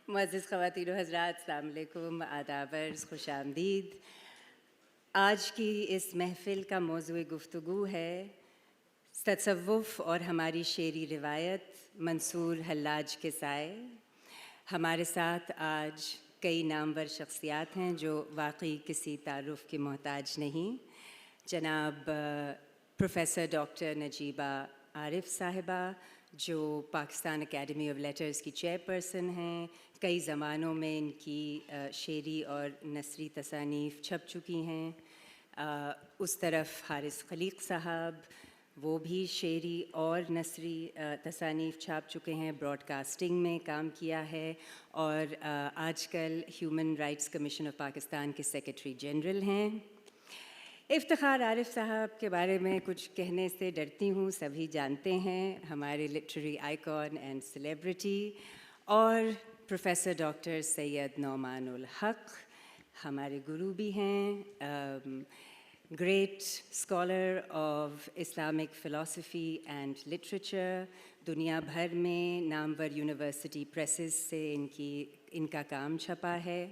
معزز خواتین و حضرات، السلام علیکم، آداب عرض، خوش آمدید۔ آج کی اس محفل کا موضوع گفتگو ہے تصوف اور ہماری شعری روایت، منصور حلاج کے سائے۔ ہمارے ساتھ آج کئی نامور شخصیات ہیں جو واقعی کسی تعارف کی محتاج نہیں۔ جناب پروفیسر ڈاکٹر نجیبہ عارف صاحبہ، جو پاکستان اکیڈمی آف لیٹرز کی چیئرپرسن ہیں، کئی زمانوں میں ان کی شعری اور نثری تصانیف چھپ چکی ہیں۔ اس طرف حارث خلیق صاحب، وہ بھی شعری اور نثری تصانیف چھاپ چکے ہیں، براڈ کاسٹنگ میں کام کیا ہے، اور آج کل human rights commission of Pakistan کے سیکریٹری جنرل ہیں۔ افتخار عارف صاحب کے بارے میں کچھ کہنے سے ڈرتی ہوں، سبھی جانتے ہیں، ہمارے لٹریری آئیکن اینڈ سیلیبریٹی۔ اور پروفیسر ڈاکٹر سید نعمان الحق ہمارے گرو بھی ہیں، great scholar of Islamic philosophy and literature, دنیا بھر میں نامور یونیورسٹی پریسز سے ان کا کام چھپا ہے۔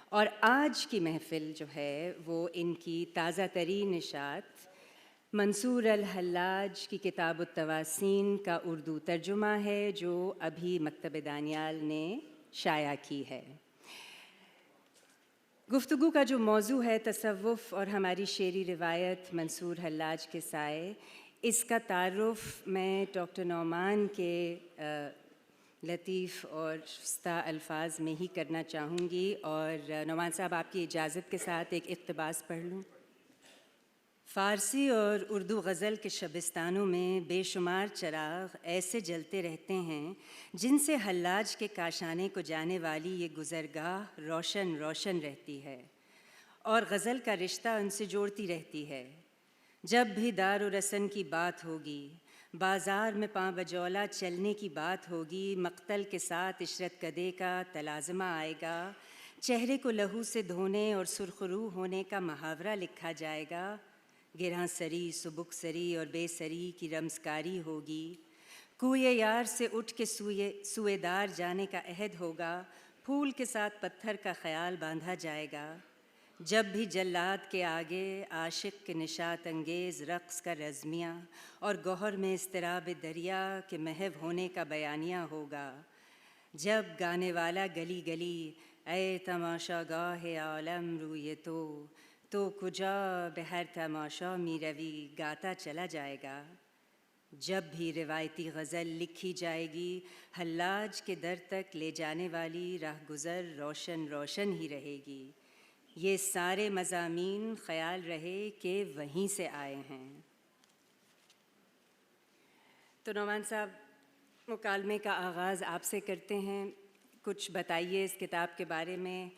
اور آج کی محفل جو ہے وہ ان کی تازہ ترین اشاعت منصور الحلاج کی کتاب التواسین کا اردو ترجمہ ہے، جو ابھی مکتب دانیال نے شائع کی ہے۔ گفتگو کا جو موضوع ہے تصوف اور ہماری شعری روایت، منصور حلاج کے سائے، اس کا تعارف میں ڈاکٹر نعمان کے لطیف اور شستہ الفاظ میں ہی کرنا چاہوں گی۔ اور نعمان صاحب، آپ کی اجازت کے ساتھ ایک اقتباس پڑھ لوں۔ فارسی اور اردو غزل کے شبستانوں میں بے شمار چراغ ایسے جلتے رہتے ہیں جن سے حلاج کے کاشانے کو جانے والی یہ گزرگاہ روشن روشن رہتی ہے، اور غزل کا رشتہ ان سے جوڑتی رہتی ہے۔ جب بھی دار و رسن کی بات ہوگی، بازار میں پاں بجولا چلنے کی بات ہوگی، مقتل کے ساتھ عشرت کدے کا تلازمہ آئے گا، چہرے کو لہو سے دھونے اور سرخرو ہونے کا محاورہ لکھا جائے گا، گرہاں سری، سبک سری اور بے سری کی رمزکاری ہوگی، کوئے یار سے اٹھ کے سوئے دار جانے کا عہد ہوگا، پھول کے ساتھ پتھر کا خیال باندھا جائے گا۔ جب بھی جلاد کے آگے عاشق کے نشاط انگیز رقص کا رزمیہ اور گوہر میں اضطراب دریا کے محو ہونے کا بیانیہ ہوگا، جب گانے والا گلی گلی اے تماشا گاہ عالم روئے تو کجا بہر تماشا می روی گاتا چلا جائے گا، جب بھی روایتی غزل لکھی جائے گی، حلاج کے در تک لے جانے والی راہ گزر روشن روشن ہی رہے گی۔ یہ سارے مضامین خیال رہے کہ وہیں سے آئے ہیں۔ تو نعمان صاحب، مکالمے کا آغاز آپ سے کرتے ہیں۔ کچھ بتائیے اس کتاب کے بارے میں،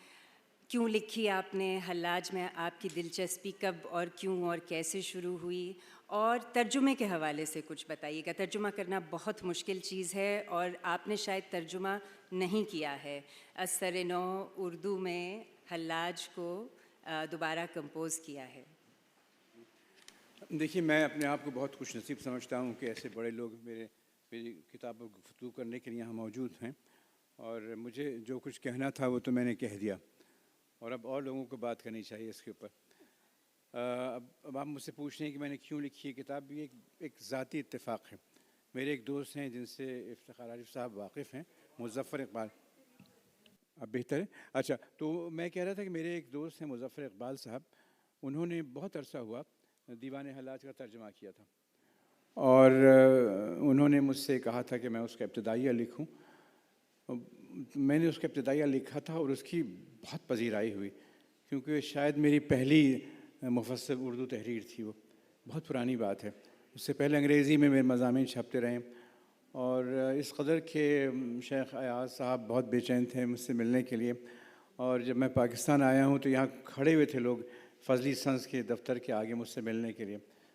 کیوں لکھی آپ نے، حلاج میں آپ کی دلچسپی کب اور کیوں اور کیسے شروع ہوئی، اور ترجمے کے حوالے سے کچھ بتائیے گا۔ ترجمہ کرنا بہت مشکل چیز ہے، اور آپ نے شاید ترجمہ نہیں کیا ہے۔ اثر نو اردو میں حلاج کو دوبارہ کمپوز کیا ہے۔ دیکھیے، میں اپنے آپ کو بہت خوش نصیب سمجھتا ہوں کہ ایسے بڑے لوگ میری کتاب پر گفتگو کرنے کے لیے یہاں موجود ہیں، اور مجھے جو کچھ کہنا تھا وہ تو میں نے کہہ دیا، اور اب اور لوگوں کو بات کرنی چاہیے اس کے اوپر۔ اب آپ مجھ سے پوچھ رہے ہیں کہ میں نے کیوں لکھی ہے کتاب۔ یہ ایک ذاتی اتفاق ہے۔ میرے ایک دوست ہیں جن سے افتخار عارف صاحب واقف ہیں، مظفر اقبال۔ اب بہتر ہے؟ اچھا، تو میں کہہ رہا تھا کہ میرے ایک دوست ہیں مظفر اقبال صاحب، انہوں نے بہت عرصہ ہوا دیوان حلاج کا ترجمہ کیا تھا، اور انہوں نے مجھ سے کہا تھا کہ میں اس کا ابتدائیہ لکھوں۔ میں نے اس کا ابتدائیہ لکھا تھا اور اس کی بہت پذیرائی ہوئی، کیونکہ شاید میری پہلی مفصل اردو تحریر تھی۔ وہ بہت پرانی بات ہے۔ اس سے پہلے انگریزی میں میرے مضامین چھپتے رہے، اور اس قدر کہ شیخ ایاز صاحب بہت بے چین تھے مجھ سے ملنے کے لیے، اور جب میں پاکستان آیا ہوں تو یہاں کھڑے ہوئے تھے لوگ فضلی سنس کے دفتر کے آگے مجھ سے ملنے کے لیے۔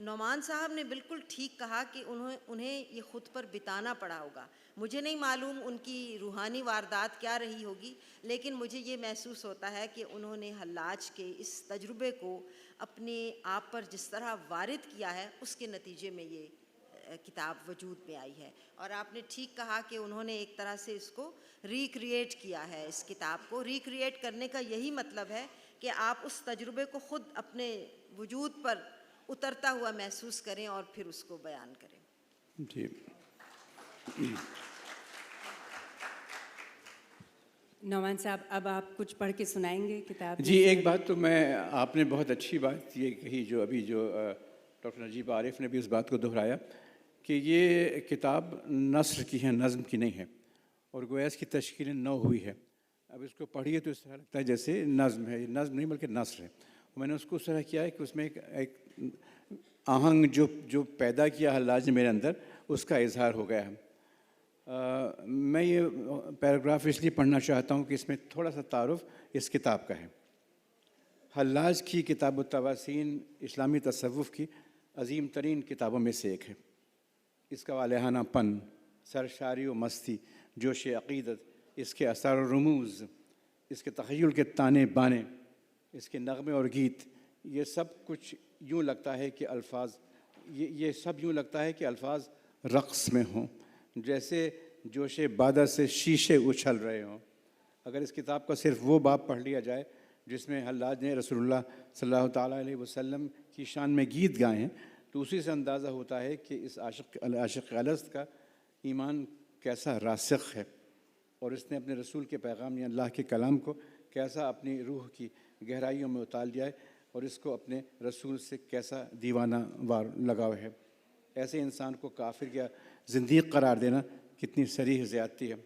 نعمان صاحب نے بالکل ٹھیک کہا کہ انہیں یہ خود پر بتانا پڑا ہوگا. مجھے نہیں معلوم ان کی روحانی واردات کیا رہی ہوگی، لیکن مجھے یہ محسوس ہوتا ہے کہ انہوں نے حلاج کے اس تجربے کو اپنے آپ پر جس طرح وارد کیا ہے، اس کے نتیجے میں یہ کتاب وجود میں آئی ہے. اور آپ نے ٹھیک کہا کہ انہوں نے ایک طرح سے اس کو ریکریٹ کیا ہے. اس کتاب کو ریکریٹ کرنے کا یہی مطلب ہے کہ آپ اس تجربے کو خود اپنے وجود پر اترتا ہوا محسوس کریں اور پھر اس کو بیان کریں. جی نعمان صاحب اب آپ کچھ پڑھ کے سنائیں گے کتاب میں جی سے؟ ایک بات تو آپ نے بہت اچھی بات یہ کہی، جو ابھی ڈاکٹر نجیب عارف نے بھی اس بات کو دہرایا کہ یہ کتاب نثر کی ہے، نظم کی نہیں ہے، اور گویا اس کی تشکیل نو ہوئی ہے. اب اس کو پڑھیے تو اس طرح لگتا ہے جیسے نظم ہے. یہ نظم نہیں بلکہ نثر ہے. میں نے اس کو اس طرح کیا ہے کہ اس میں ایک آہنگ جو پیدا کیا حلاج نے میرے اندر، اس کا اظہار ہو گیا ہے. میں یہ پیراگراف اس لیے پڑھنا چاہتا ہوں کہ اس میں تھوڑا سا تعارف اس کتاب کا ہے. حلاج کی کتاب التواسین اسلامی تصوف کی عظیم ترین کتابوں میں سے ایک ہے. اس کا والہانہ پن، سرشاری و مستی، جوش عقیدت، اس کے اثار و رموز، اس کے تخیل کے تانے بانے، اس کے نغمے اور گیت، یہ سب کچھ یوں لگتا ہے کہ یہ سب یوں لگتا ہے کہ الفاظ رقص میں ہوں، جیسے جوش بادہ سے شیشے اچھل رہے ہوں. اگر اس کتاب کا صرف وہ باب پڑھ لیا جائے جس میں حلاج نے رسول اللہ صلی اللہ تعالیٰ علیہ وسلم کی شان میں گیت گائے ہیں، تو اسی سے اندازہ ہوتا ہے کہ اس عاشق الست کا ایمان کیسا راسخ ہے، اور اس نے اپنے رسول کے پیغام یا اللہ کے کلام کو کیسا اپنی روح کی گہرائیوں میں اتار لیا ہے، اور اس کو اپنے رسول سے کیسا دیوانہ وار لگاؤ ہے. ایسے انسان کو کافر یا زندیق قرار دینا کتنی صریح زیادتی ہے.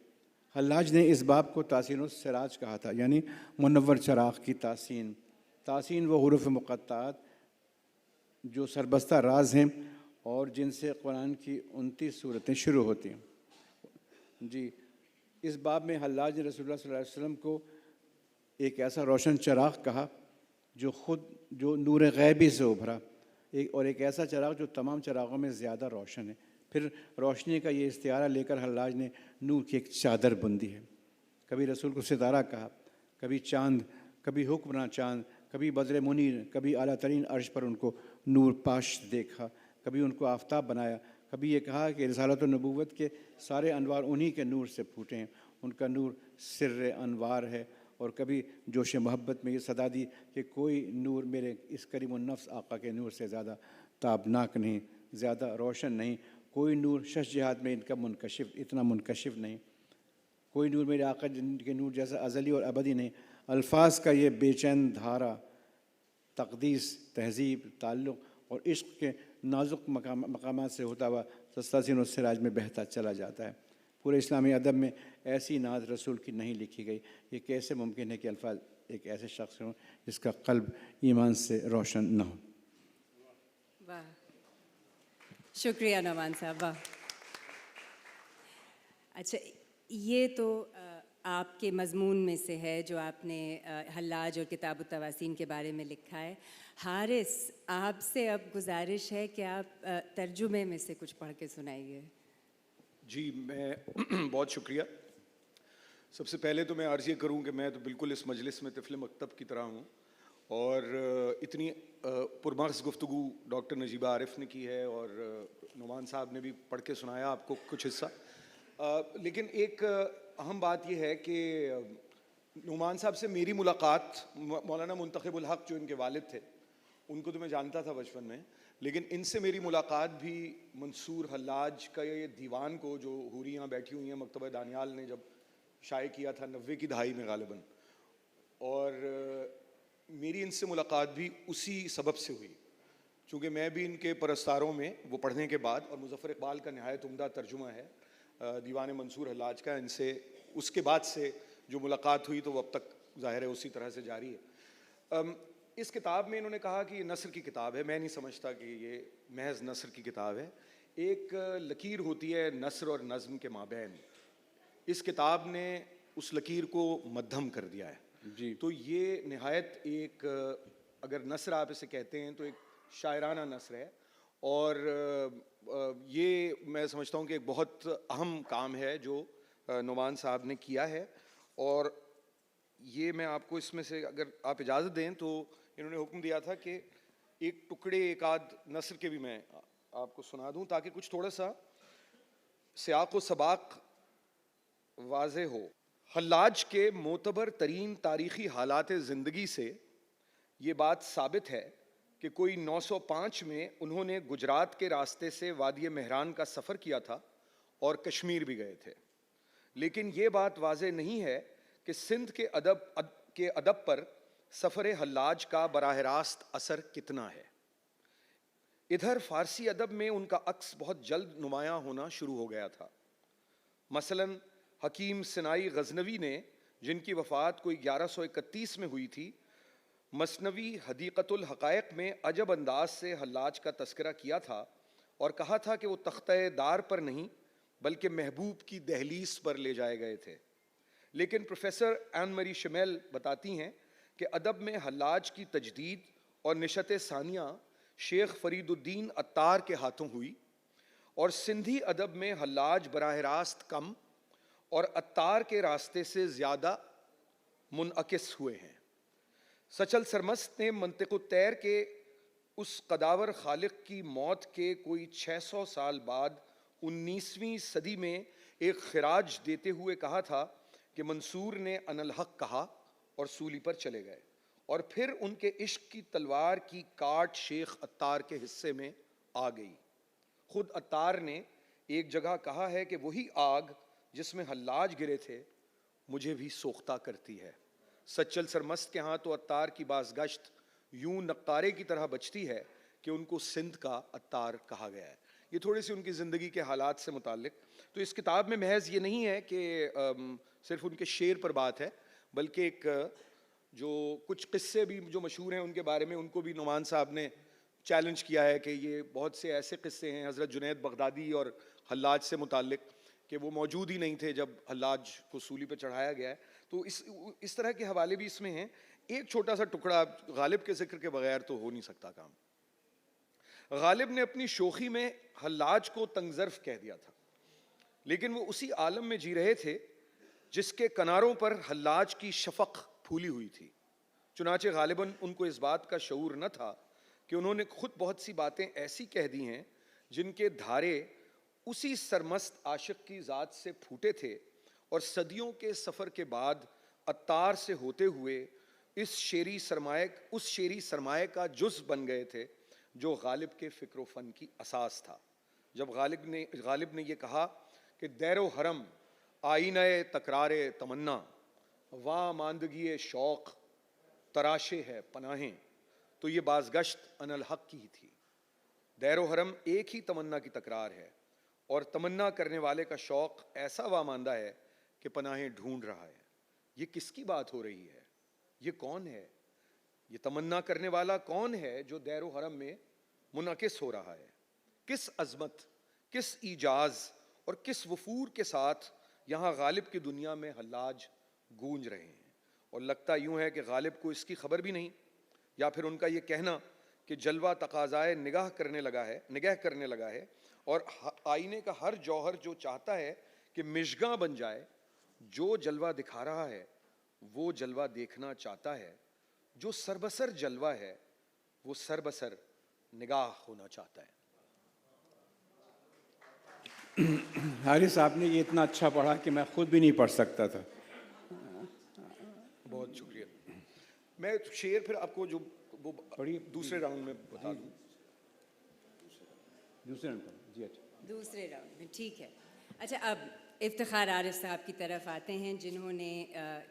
حلاج نے اس باب کو تحسین السراج کہا تھا، یعنی منور چراغ کی تحسین. تحسین وہ حروف مقطعات جو سربستہ راز ہیں اور جن سے قرآن کی 29 سورتیں شروع ہوتی ہیں. جی اس باب میں حلاج نے رسول اللہ صلی اللہ علیہ وسلم کو ایک ایسا روشن چراغ کہا جو نور غیبی سے ابھرا، اور ایک ایسا چراغ جو تمام چراغوں میں زیادہ روشن ہے. پھر روشنی کا یہ استعارہ لے کر حلاج نے نور کی ایک چادر بندی ہے. کبھی رسول کو ستارہ کہا، کبھی چاند، کبھی حکمراں چاند، کبھی بدر منیر، کبھی اعلیٰ ترین عرش پر ان کو نور پاش دیکھا، کبھی ان کو آفتاب بنایا. کبھی یہ کہا کہ رسالت و نبوت کے سارے انوار انہی کے نور سے پھوٹے ہیں، ان کا نور سر انوار ہے. اور کبھی جوش محبت میں یہ صدا دی کہ کوئی نور میرے اس کریم النفس آقا کے نور سے زیادہ تابناک نہیں، زیادہ روشن نہیں. کوئی نور شش جہاد میں ان کا اتنا منکشف نہیں. کوئی نور میرے آقا کے نور جیسا ازلی اور ابدی نہیں. الفاظ کا یہ بے چین دھارا تقدیس، تہذیب، تعلق اور عشق کے نازک مقامات سے ہوتا ہوا تحسین السراج میں بہتا چلا جاتا ہے. پورے اسلامی ادب میں ایسی نعت رسول کی نہیں لکھی گئی. یہ کیسے ممکن ہے کہ الفاظ ایک ایسے شخص ہوں جس کا قلب ایمان سے روشن نہ ہو. واہ، شکریہ نعمان صاحب، واہ. اچھا، یہ تو آپ کے مضمون میں سے ہے جو آپ نے حلاج اور کتاب التواسین کے بارے میں لکھا ہے. حارث، آپ سے اب گزارش ہے کہ آپ ترجمے میں سے کچھ پڑھ کے سنائیے. جی میں بہت شکریہ. سب سے پہلے تو میں عرض یہ کروں کہ میں تو بالکل اس مجلس میں طفل مکتب کی طرح ہوں، اور اتنی پرمغز گفتگو ڈاکٹر نجیبہ عارف نے کی ہے اور نعمان صاحب نے بھی پڑھ کے سنایا آپ کو کچھ حصہ. لیکن ایک اہم بات یہ ہے کہ نعمان صاحب سے میری ملاقات، مولانا منتخب الحق جو ان کے والد تھے ان کو تو میں جانتا تھا بچپن میں، لیکن ان سے میری ملاقات بھی منصور حلاج کا یہ دیوان کو جو حوریاں بیٹھی ہوئی ہیں مکتبہ دانیال نے جب شائع کیا تھا 90 کی دہائی میں غالباً، اور میری ان سے ملاقات بھی اسی سبب سے ہوئی، چونکہ میں بھی ان کے پرستاروں میں وہ پڑھنے کے بعد، اور مظفر اقبال کا نہایت عمدہ ترجمہ ہے دیوان منصور حلاج کا، ان سے اس کے بعد سے جو ملاقات ہوئی تو وہ اب تک ظاہر ہے اسی طرح سے جاری ہے. اس کتاب میں انہوں نے کہا کہ یہ نثر کی کتاب ہے. میں نہیں سمجھتا کہ یہ محض نثر کی کتاب ہے. ایک لکیر ہوتی ہے نثر اور نظم کے مابین، اس کتاب نے اس لکیر کو مدھم کر دیا ہے. جی تو یہ نہایت ایک، اگر نثر آپ اسے کہتے ہیں تو ایک شاعرانہ نثر ہے، اور یہ میں سمجھتا ہوں کہ ایک بہت اہم کام ہے جو نعمان صاحب نے کیا ہے. اور یہ میں آپ کو اس میں سے اگر آپ اجازت دیں تو انہوں نے حکم دیا تھا کہ ایک ٹکڑے ایک آدھ نثر کے بھی میں آپ کو سنا دوں تاکہ کچھ تھوڑا سا سیاق و سباق واضح ہو. حلاج کے معتبر ترین تاریخی حالات زندگی سے یہ بات ثابت ہے کہ کوئی 905 میں انہوں نے گجرات کے راستے سے وادی مہران کا سفر کیا تھا اور کشمیر بھی گئے تھے. لیکن یہ بات واضح نہیں ہے کہ سندھ کے ادب پر سفر حلاج کا براہ راست اثر کتنا ہے. ادھر فارسی ادب میں ان کا عکس بہت جلد نمایاں ہونا شروع ہو گیا تھا. مثلاً حکیم سنائی غزنوی نے، جن کی وفات کوئی 1131 میں ہوئی تھی، مثنوی حدیقۃ الحقائق میں عجب انداز سے حلاج کا تذکرہ کیا تھا اور کہا تھا کہ وہ تختہ دار پر نہیں بلکہ محبوب کی دہلیز پر لے جائے گئے تھے. لیکن پروفیسر این مری شمیل بتاتی ہیں کہ ادب میں حلاج کی تجدید اور نشت ثانیہ شیخ فرید الدین عطار کے ہاتھوں ہوئی، اور سندھی ادب میں حلاج براہ راست کم اور عطار کے راستے سے زیادہ منعکس ہوئے ہیں. سچل سرمست نے منطق الطیر کے اس قداور خالق کی موت کے کوئی 600 سال بعد 19ویں صدی میں ایک خراج دیتے ہوئے کہا تھا کہ منصور نے ان الحق کہا اور سولی پر چلے گئے، اور پھر ان کے عشق کی تلوار کی کاٹ شیخ عطار کے حصے میں آ گئی. خود عطار نے ایک جگہ کہا ہے کہ وہی آگ جس میں حلاج گرے تھے مجھے بھی سوختہ کرتی ہے. سچل سرمست کے ہاں تو عطار کی بازگشت یوں نقارے کی طرح بچتی ہے کہ ان کو سندھ کا عطار کہا گیا ہے. یہ تھوڑی سی ان کی زندگی کے حالات سے متعلق. تو اس کتاب میں محض یہ نہیں ہے کہ صرف ان کے شعر پر بات ہے، بلکہ ایک جو کچھ قصے بھی جو مشہور ہیں ان کے بارے میں ان کو بھی نعمان صاحب نے چیلنج کیا ہے کہ یہ بہت سے ایسے قصے ہیں حضرت جنید بغدادی اور حلاج سے متعلق کہ وہ موجود ہی نہیں تھے جب حلاج کو سولی پہ چڑھایا گیا ہے. تو اس طرح کے حوالے بھی اس میں ہیں. ایک چھوٹا سا ٹکڑا غالب کے ذکر کے بغیر تو ہو نہیں سکتا کام. غالب نے اپنی شوخی میں حلاج کو تنگ ظرف کہہ دیا تھا، لیکن وہ اسی عالم میں جی رہے تھے جس کے کناروں پر حلاج کی شفق پھولی ہوئی تھی. چنانچہ غالباً ان کو اس بات کا شعور نہ تھا کہ انہوں نے خود بہت سی باتیں ایسی کہہ دی ہیں جن کے دھارے اسی سرمست عاشق کی ذات سے پھوٹے تھے اور صدیوں کے سفر کے بعد عطار سے ہوتے ہوئے اس شعری سرمایہ کا جز بن گئے تھے جو غالب کے فکر و فن کی اساس تھا. جب غالب نے یہ کہا کہ دیر و حرم آئینہ تکرار تمنا وا ماندگی شوق تراشے ہے پناہیں، تو یہ بازگشت ان الحق کی ہی تھی. دیر و حرم ایک ہی تمنا کی تکرار ہے اور تمنا کرنے والے کا شوق ایسا واماندہ ہے کہ پناہیں ڈھونڈ رہا ہے. یہ کس کی بات ہو رہی ہے؟ یہ کون ہے؟ یہ تمنا کرنے والا کون ہے جو دیر و حرم میں منعکس ہو رہا ہے؟ کس عظمت، کس ایجاز اور کس وفور کے ساتھ یہاں غالب کی دنیا میں حلاج گونج رہے ہیں. اور لگتا یوں ہے کہ غالب کو اس کی خبر بھی نہیں، یا پھر ان کا یہ کہنا کہ جلوہ تقاضائے نگاہ کرنے لگا ہے اور آئینے کا ہر جوہر جو چاہتا ہے کہ مشگاں بن جائے، جو جلوہ دکھا رہا ہے وہ جلوہ دیکھنا چاہتا ہے، جو سربسر جلوہ ہے وہ سربسر نگاہ ہونا چاہتا ہے. حارث صاحب نے یہ اتنا اچھا پڑھا کہ میں خود بھی نہیں پڑھ سکتا تھا. بہت شکریہ. میں شعر پھر آپ کو جو وہ دوسرے راؤنڈ میں بتا دوں. دوسرے راؤنڈ پر جی اچھا دوسرے راؤنڈ میں ٹھیک ہے. اچھا اب افتخار عارف صاحب کی طرف آتے ہیں جنہوں نے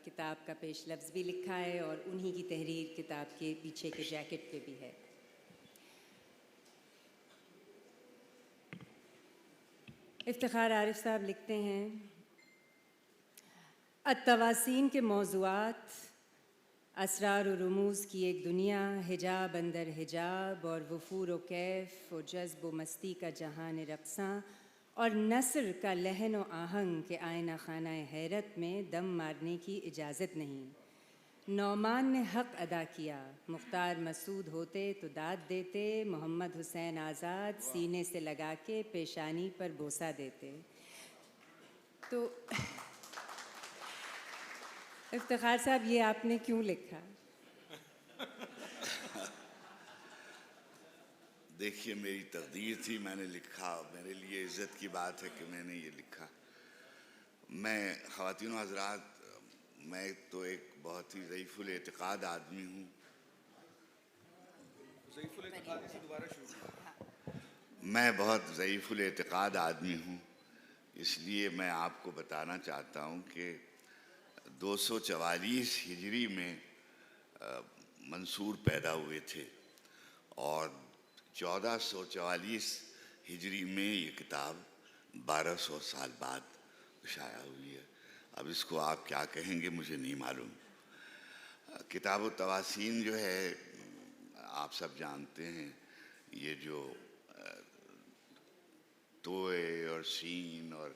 کتاب کا پیش لفظ بھی لکھا ہے اور انہی کی تحریر کتاب کے پیچھے کے جیکٹ پہ بھی ہے. افتخار عارف صاحب لکھتے ہیں التواسین کے موضوعات، اسرار و رموز کی ایک دنیا، حجاب اندر حجاب اور وفور و کیف و جذب و مستی کا جہان رقصاں اور نثر کا لحن و آہنگ کے آئینہ خانہ حیرت میں دم مارنے کی اجازت نہیں. نعمان نے حق ادا کیا، مختار مسعود ہوتے تو داد دیتے، محمد حسین آزاد سینے سے لگا کے پیشانی پر بوسہ دیتے۔ تو افتخار صاحب یہ آپ نے کیوں لکھا؟ دیکھیے میری تقدیر تھی، میں نے لکھا، میرے لیے عزت کی بات ہے کہ میں نے یہ لکھا۔ میں خواتین و حضرات، میں تو ایک بہت ہی ضعیف الاعتقاد آدمی ہوں۔ میں بہت ضعیف الاعتقاد آدمی ہوں، اس لیے میں آپ کو بتانا چاہتا ہوں کہ 244 ہجری میں منصور پیدا ہوئے تھے اور 1444 ہجری میں یہ کتاب 1200 سال بعد شائع ہوئی ہے۔ اب اس کو آپ کیا کہیں گے مجھے نہیں معلوم۔ کتاب التواسین جو ہے آپ سب جانتے ہیں، یہ جو توئے اور سین اور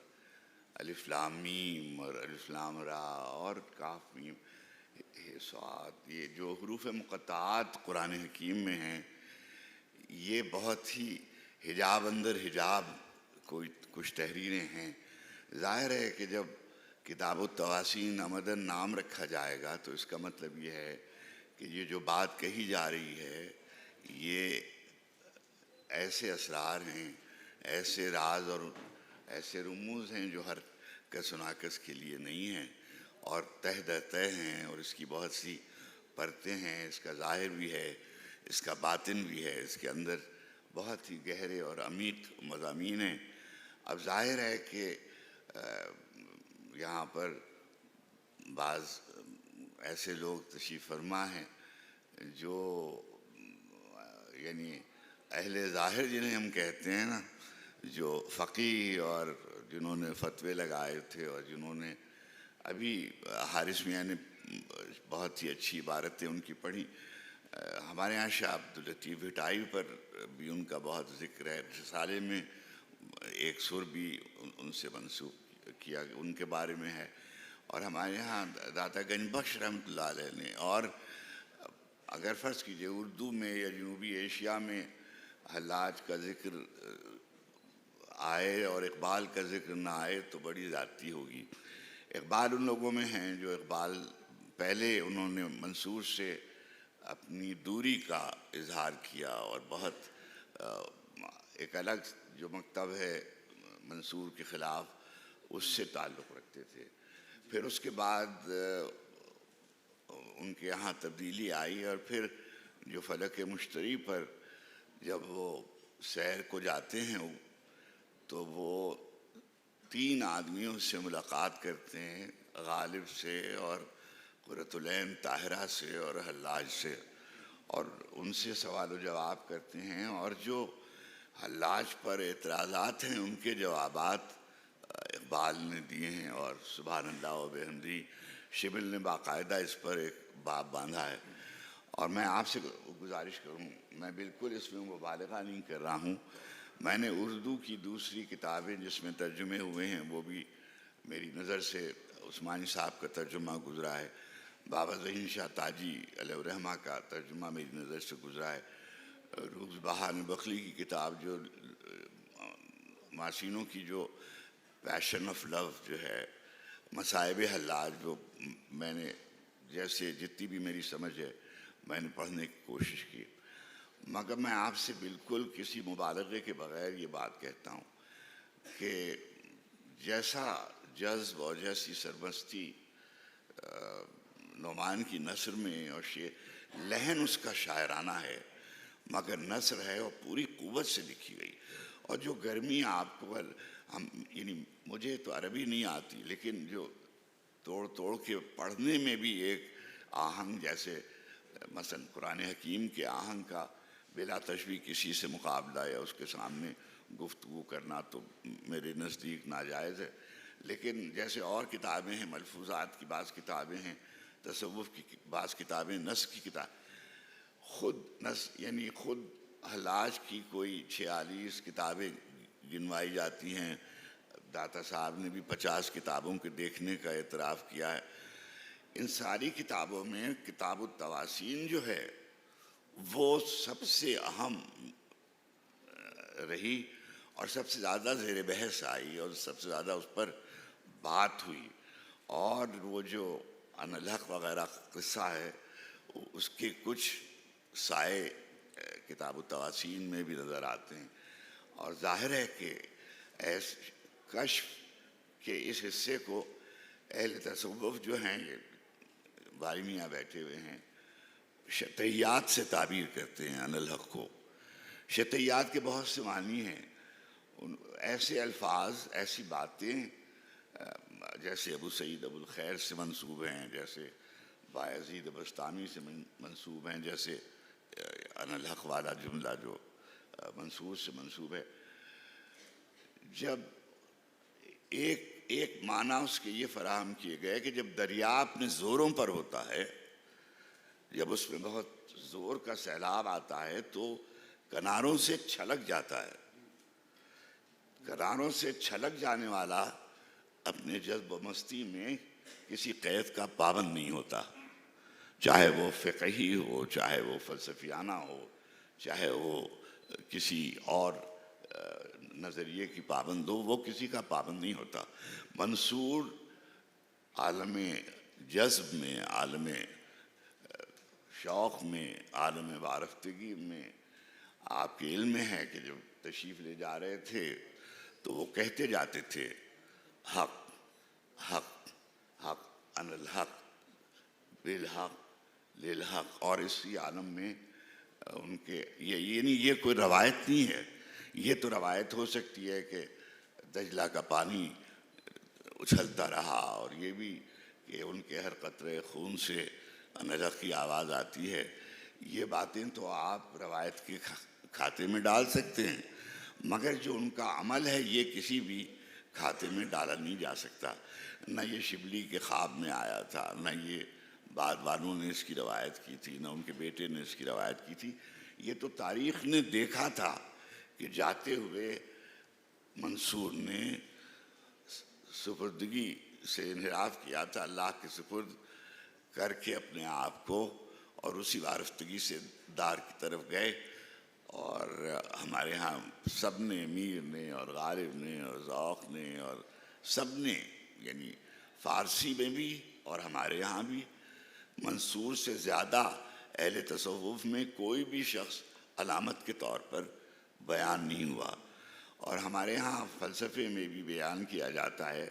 الف لام میم اور الف لام را اور کاف میم صاد، یہ جو حروف مقطعات قرآن حکیم میں ہیں، یہ بہت ہی حجاب اندر حجاب کچھ تحریریں ہیں۔ ظاہر ہے کہ جب کتاب التواسین عمدن نام رکھا جائے گا تو اس کا مطلب یہ ہے کہ یہ جو بات کہی جا رہی ہے یہ ایسے اسرار ہیں، ایسے راز اور ایسے رموز ہیں جو ہر کس و ناکس کے لیے نہیں ہیں اور تہ در تہ ہیں، اور اس کی بہت سی پرتیں ہیں۔ اس کا ظاہر بھی ہے، اس کا باطن بھی ہے، اس کے اندر بہت ہی گہرے اور عمیق مضامین ہیں۔ اب ظاہر ہے کہ یہاں پر بعض ایسے لوگ تشریف فرما ہیں جو یعنی اہل ظاہر جنہیں ہم کہتے ہیں نا، جو فقیہ اور جنہوں نے فتوے لگائے تھے اور جنہوں نے ابھی حارث میاں نے بہت ہی اچھی عبارتیں ان کی پڑھی۔ ہمارے یہاں شاہ عبداللطیف بھٹائی پر بھی ان کا بہت ذکر ہے، رسالے میں ایک سر بھی ان سے منسوب کیا ان کے بارے میں ہے، اور ہمارے یہاں داتا گنج بخش رحمۃ اللہ علیہ نے، اور اگر فرض کیجئے اردو میں یا جنوبی ایشیا میں حلاج کا ذکر آئے اور اقبال کا ذکر نہ آئے تو بڑی زیادتی ہوگی۔ اقبال ان لوگوں میں ہیں جو اقبال پہلے انہوں نے منصور سے اپنی دوری کا اظہار کیا اور بہت ایک الگ جو مکتب ہے منصور کے خلاف اس سے تعلق رکھتے تھے۔ پھر اس کے بعد ان کے یہاں تبدیلی آئی، اور پھر جو فلک مشتری پر جب وہ سیر کو جاتے ہیں تو وہ 3 آدمیوں سے ملاقات کرتے ہیں، غالب سے اور قرۃ العین طاہرہ سے اور حلاج سے، اور ان سے سوال و جواب کرتے ہیں، اور جو حلاج پر اعتراضات ہیں ان کے جوابات اقبال نے دیے ہیں، اور سبحان اللہ و بحمدہ شبل نے باقاعدہ اس پر ایک باب باندھا ہے۔ اور میں آپ سے گزارش کروں، میں بالکل اس میں مبالغہ نہیں کر رہا ہوں، میں نے اردو کی دوسری کتابیں جس میں ترجمے ہوئے ہیں وہ بھی میری نظر سے عثمانی صاحب کا ترجمہ گزرا ہے، بابا ظہین شاہ تاجی علیہ الرحمہ کا ترجمہ میری نظر سے گزرا ہے، روز بہار بخلی کی کتاب جو ماسینوں کی جو پیشن آف لو جو ہے، مصائب حلاج، جو میں نے جیسے جتنی بھی میری سمجھ ہے میں نے پڑھنے کی کوشش کی، مگر میں آپ سے بالکل کسی مبالغے کے بغیر یہ بات کہتا ہوں کہ جیسا جذب اور جیسی سرمستی نعمان کی نثر میں اور لحن اس کا شاعرانہ ہے، مگر نثر ہے اور پوری قوت سے لکھی گئی، اور جو گرمی آپ کو یعنی مجھے تو عربی نہیں آتی لیکن جو توڑ توڑ کے پڑھنے میں بھی ایک آہنگ، جیسے مثلا قرآن حکیم کے آہنگ کا بلا تشبیہ کسی سے مقابلہ یا اس کے سامنے گفتگو کرنا تو میرے نزدیک ناجائز ہے، لیکن جیسے اور کتابیں ہیں، ملفوظات کی بعض کتابیں ہیں، تصوف کی بعض کتابیں، نثر کی کتاب، یعنی خود حلاج کی کوئی 46 کتابیں گنوائی جاتی ہیں، داتا صاحب نے بھی 50 کتابوں کے دیکھنے کا اعتراف کیا ہے۔ ان ساری کتابوں میں کتاب التواسین جو ہے وہ سب سے اہم رہی اور سب سے زیادہ زیر بحث آئی اور سب سے زیادہ اس پر بات ہوئی. اور وہ جو انالحق وغیرہ قصہ ہے اس کے کچھ سائے کتاب التواسین میں بھی نظر آتے ہیں. اور ظاہر ہے کہ کشف کے اس حصے کو اہل تصوف جو ہیں یہ باری میاں بیٹھے ہوئے ہیں شطحیات سے تعبیر کرتے ہیں انالحق کو. شطحیات کے بہت سے معنی ہیں. ایسے الفاظ ایسی باتیں جیسے ابو سعید ابو الخیر سے منسوب ہیں, جیسے بایزید بستامی سے منسوب ہیں, جیسے انالحق والا جملہ جو منصور سے منسوب ہے. جب ایک معنی اس کے یہ فراہم کیے گئے کہ جب دریا اپنے زوروں پر ہوتا ہے, جب اس میں بہت زور کا سیلاب آتا ہے تو کناروں سے چھلک جاتا ہے. کناروں سے چھلک جانے والا اپنے جذب و مستی میں کسی قید کا پابند نہیں ہوتا, چاہے وہ فقہی ہو, چاہے وہ فلسفیانہ ہو, چاہے وہ کسی اور نظریے کی پابند ہو, وہ کسی کا پابند نہیں ہوتا. منصور عالم جذب میں, عالم شوق میں, عالم وارفتگی میں آپ کے علم میں ہے کہ جب تشریف لے جا رہے تھے تو وہ کہتے جاتے تھے حق حق حق انالحق بالحق للحق. اور اسی عالم میں ان کے یہ کوئی روایت نہیں ہے. یہ تو روایت ہو سکتی ہے کہ دجلہ کا پانی اچھلتا رہا, اور یہ بھی کہ ان کے ہر قطرے خون سے انالحق کی آواز آتی ہے. یہ باتیں تو آپ روایت کے کھاتے میں ڈال سکتے ہیں, مگر جو ان کا عمل ہے یہ کسی بھی کھاتے میں ڈالا نہیں جا سکتا. نہ یہ شبلی کے خواب میں آیا تھا, نہ یہ بعد بانوں نے اس کی روایت کی تھی, نہ ان کے بیٹے نے اس کی روایت کی تھی. یہ تو تاریخ نے دیکھا تھا کہ جاتے ہوئے منصور نے سپردگی سے انحراف کیا تھا, اللہ کے سپرد کر کے اپنے آپ کو, اور اسی وارفتگی سے دار کی طرف گئے. اور ہمارے ہاں سب نے, امیر نے اور غالب نے اور ذوق نے اور سب نے, یعنی فارسی میں بھی اور ہمارے ہاں بھی, منصور سے زیادہ اہل تصوف میں کوئی بھی شخص علامت کے طور پر بیان نہیں ہوا. اور ہمارے ہاں فلسفے میں بھی بیان کیا جاتا ہے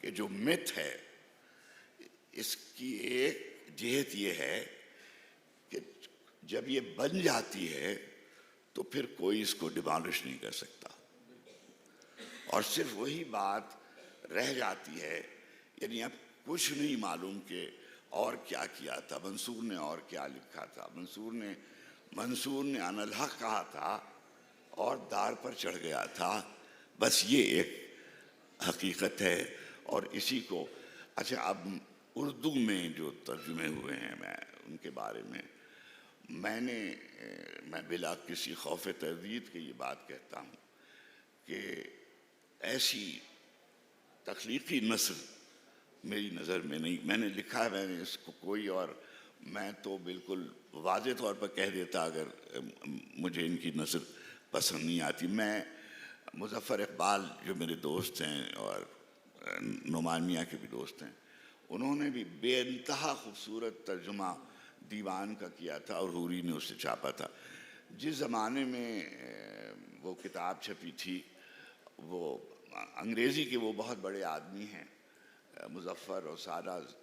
کہ جو مت ہے اس کی ایک جہت یہ ہے کہ جب یہ بن جاتی ہے تو پھر کوئی اس کو ڈیمالش نہیں کر سکتا, اور صرف وہی بات رہ جاتی ہے. یعنی اب کچھ نہیں معلوم کہ اور کیا کیا تھا منصور نے, اور کیا لکھا تھا منصور نے انالحق کہا تھا اور دار پر چڑھ گیا تھا. بس یہ ایک حقیقت ہے. اور اسی کو اچھا اب اردو میں جو ترجمے ہوئے ہیں میں ان کے بارے میں میں بلا کسی خوف تردید کے یہ بات کہتا ہوں کہ ایسی تخلیقی نثر میری نظر میں نہیں. میں نے لکھا ہے, میں نے اس کو کوئی, اور میں تو بالکل واضح طور پر کہہ دیتا اگر مجھے ان کی نثر پسند نہیں آتی. میں مظفر اقبال جو میرے دوست ہیں اور نعمان میاں کے بھی دوست ہیں, انہوں نے بھی بے انتہا خوبصورت ترجمہ دیوان کا کیا تھا اور حوری نے اسے چھاپا تھا. جس زمانے میں وہ کتاب چھپی تھی, وہ انگریزی کے وہ بہت بڑے آدمی ہیں مظفر, اور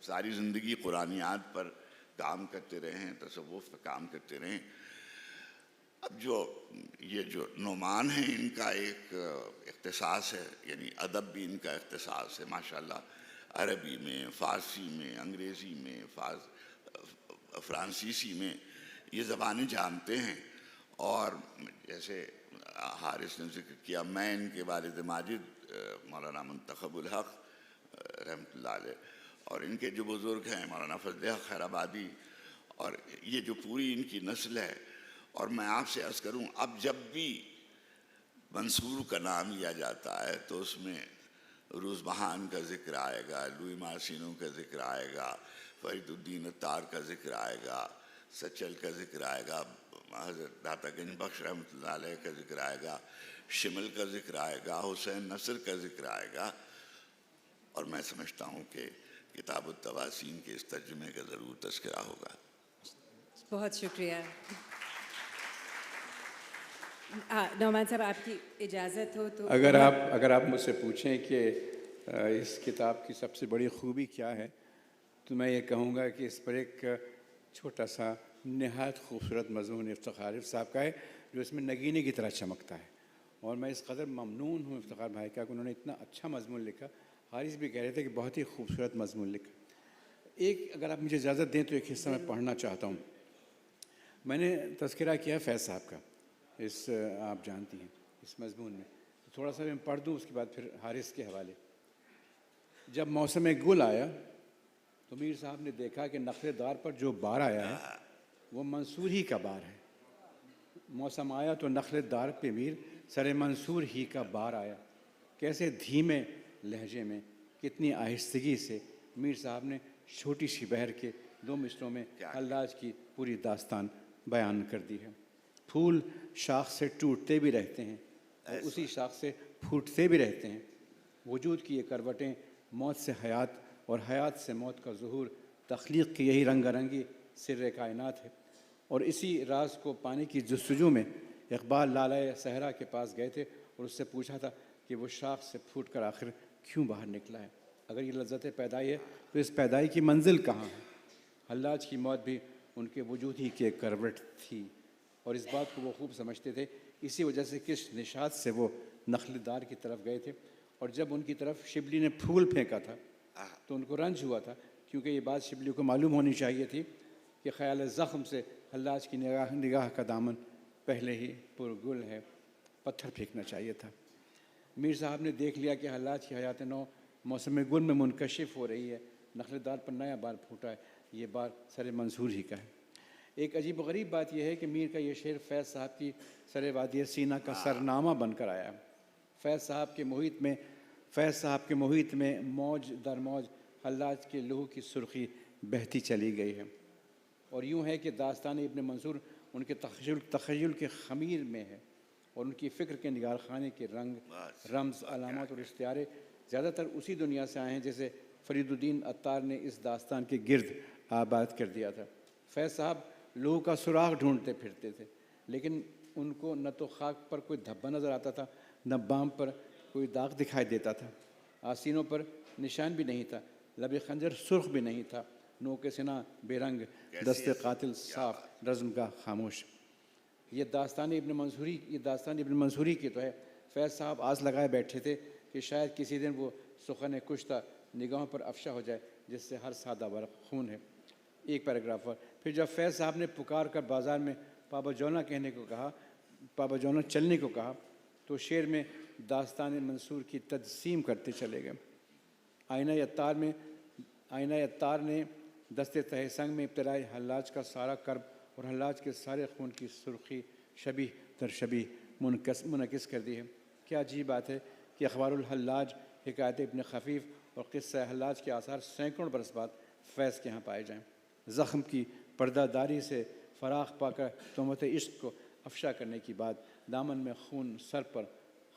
ساری زندگی قرآنیات پر کام کرتے رہے ہیں, تصوف پر کام کرتے رہے ہیں. اب یہ جو نعمان ہیں ان کا ایک اختصاص ہے, یعنی ادب بھی ان کا اختصاص ہے ماشاءاللہ. عربی میں, فارسی میں, انگریزی میں, فرانسیسی میں یہ زبانیں جانتے ہیں. اور جیسے حارث نے ذکر کیا, میں ان کے والد ماجد مولانا منتخب الحق رحمۃ اللہ علیہ, اور ان کے جو بزرگ ہیں مولانا فضل حق خیر آبادی, اور یہ جو پوری ان کی نسل ہے. اور میں آپ سے عرض کروں, اب جب بھی منصور کا نام لیا جاتا ہے تو اس میں روز بہان کا ذکر آئے گا, لوئی مارسینو کا ذکر آئے گا, فرید الدین عطار کا ذکر آئے گا، سچل کا ذکر آئے گا، حضرت داتا گنج بخش رحمۃ اللہ علیہ کا ذکر آئے گا، شمل کا ذکر آئے گا، حسین نصر کا ذکر آئے گا، اور میں سمجھتا ہوں کہ کتاب التواسین کے اس ترجمے کا ضرور تذکرہ ہوگا۔ بہت شکریہ۔ نعمان صاحب آپ کی اجازت ہو تو اگر آپ مجھ سے پوچھیں کہ اس کتاب کی سب سے بڑی خوبی کیا ہے، تو میں یہ کہوں گا کہ اس پر ایک چھوٹا سا نہایت خوبصورت مضمون افتخار صاحب کا ہے، جو اس میں نگینے کی طرح چمکتا ہے، اور میں اس قدر ممنون ہوں افتخار بھائی کا کہ انہوں نے اتنا اچھا مضمون لکھا۔ حارث بھی کہہ رہے تھے کہ بہت ہی خوبصورت مضمون لکھا۔ اگر آپ مجھے اجازت دیں تو ایک حصہ میں پڑھنا چاہتا ہوں۔ میں نے تذکرہ کیا فیض صاحب کا، آپ جانتی ہیں اس مضمون میں، تھوڑا سا میں پڑھ دوں، اس کے بعد پھر حارث کے حوالے۔ جب موسم گل آیا تو میر صاحب نے دیکھا کہ نخل دار پر جو بار آیا ہے وہ منصور ہی کا بار ہے۔ موسم آیا تو نخل دار پہ میر سر منصور ہی کا بار آیا۔ کیسے دھیمے لہجے میں، کتنی آہستگی سے میر صاحب نے چھوٹی سی بہر کے 2 مصروں میں حلاج کی پوری داستان بیان کر دی ہے۔ پھول شاخ سے ٹوٹتے بھی رہتے ہیں اور اسی شاخ سے پھوٹتے بھی رہتے ہیں۔ وجود کی یہ کروٹیں موت سے حیات اور حیات سے موت کا ظہور، تخلیق کی یہی رنگا رنگی سر کائنات ہے۔ اور اسی راز کو پانے کی جستجو میں اقبال لالۂ صحرا کے پاس گئے تھے اور اس سے پوچھا تھا کہ وہ شاخ سے پھوٹ کر آخر کیوں باہر نکلا ہے؟ اگر یہ لذت پیدائی ہے تو اس پیدائی کی منزل کہاں ہے؟ حلاج کی موت بھی ان کے وجود ہی کی ایک کروٹ تھی، اور اس بات کو وہ خوب سمجھتے تھے۔ اسی وجہ سے کس نشاط سے وہ نخل دار کی طرف گئے تھے، اور جب ان کی طرف شبلی نے پھول پھینکا تھا تو ان کو رنج ہوا تھا، کیونکہ یہ بات شبلی کو معلوم ہونی چاہیے تھی کہ خیال زخم سے حلاج کی نگاہ کا دامن پہلے ہی پرگل ہے، پتھر پھینکنا چاہیے تھا۔ میر صاحب نے دیکھ لیا کہ حلاج کی حیات نو موسم گل میں منکشف ہو رہی ہے، نخل دار پر نیا بار پھوٹا ہے، یہ بار سر منصور ہی کا ہے۔ ایک عجیب و غریب بات یہ ہے کہ میر کا یہ شعر فیض صاحب کی سر وادی سینہ کا سرنامہ بن کر آیا۔ فیض صاحب کے محیط میں موج در موج حلاج کے لہو کی سرخی بہتی چلی گئی ہے، اور یوں ہے کہ داستان ابن منصور ان کے تخیل کے خمیر میں ہے، اور ان کی فکر کے نگار خانے کے رنگ، رمز، علامات اور اشتعارے زیادہ تر اسی دنیا سے آئے ہیں جیسے فرید الدین عطار نے اس داستان کے گرد آباد کر دیا تھا۔ فیض صاحب لوہو کا سراغ ڈھونڈتے پھرتے تھے، لیکن ان کو نہ تو خاک پر کوئی دھبا نظر آتا تھا، نہ بام پر کوئی داغ دکھائی دیتا تھا، آستینوں پر نشان بھی نہیں تھا، لب خنجر سرخ بھی نہیں تھا، نوک سنا بے رنگ، دست قاتل صاف، رزم کا خاموش۔ یہ داستان ابن منصوری کی تو ہے۔ فیض صاحب آس لگائے بیٹھے تھے کہ شاید کسی دن وہ سخن کشتہ نگاہوں پر افشا ہو جائے جس سے ہر سادہ برق خون ہے۔ ایک پیراگراف اور پھر جب فیض صاحب نے پکار کر بازار میں پابا جونا چلنے کو کہا تو شعر میں داستان منصور کی تجسیم کرتے چلے گئے۔ آئینہ عطار نے دست تہ سنگ میں ابتدائی حلاج کا سارا کرب اور حلاج کے سارے خون کی سرخی شبیہ در شبیہ منعکس کر دی ہے۔ کیا عجیب بات ہے کہ اخبار الحلاج، حکایت ابن خفیف اور قصہ حلاج کے آثار سینکڑوں برس بعد فیض کے ہاں پائے جائیں۔ زخم کی پردہ داری سے فراخ پا کر تہمت عشق کو افشا کرنے کی بات، دامن میں خون، سر پر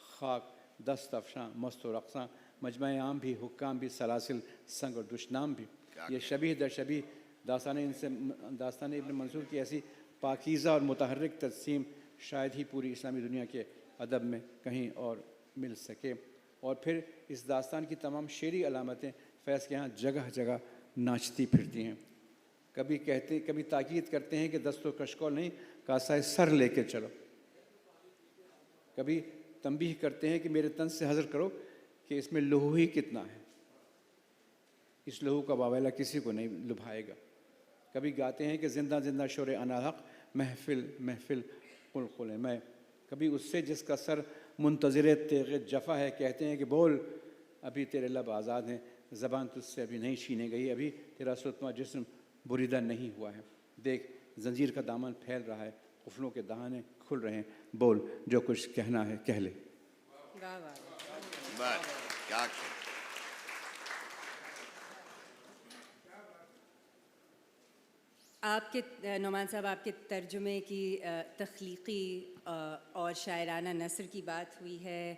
خاک، دست افشاں، مست و رقصاں، مجمع عام بھی، حکام بھی، سلاسل، سنگ اور دشنام بھی۔ یہ شبیہ در شبیہ داستان ابن منصور کی ایسی پاکیزہ اور متحرک تجسیم شاید ہی پوری اسلامی دنیا کے ادب میں کہیں اور مل سکے۔ اور پھر اس داستان کی تمام شعری علامتیں فیض کے ہاں جگہ جگہ ناچتی پھرتی ہیں۔ کبھی تاکید کرتے ہیں کہ دست و کشکول نہیں، کاسہ سر لے کے چلو۔ کبھی تنبیہ کرتے ہیں کہ میرے تن سے حذر کرو کہ اس میں لہو ہی کتنا ہے، اس لہو کا واویلا کسی کو نہیں لبھائے گا۔ کبھی گاتے ہیں کہ زندہ زندہ شور اناحق، محفل محفل قلقل میں۔ کبھی اس سے جس کا سر منتظر تیغ جفا ہے کہتے ہیں کہ بول، ابھی تیرے لب آزاد ہیں، زبان تجھ سے ابھی نہیں چھینے گئی، ابھی تیرا ستما جسم بریدہ نہیں ہوا ہے۔ دیکھ زنجیر کا دامن پھیل رہا ہے، قفلوں کے دہانے کھل رہے ہیں، بول جو کچھ کہنا ہے کہہ لے۔ واہ واہ۔ بس کیا آپ کے نعمان صاحب آپ کے ترجمے کی تخلیقی اور شاعرانہ نثر کی بات ہوئی ہے،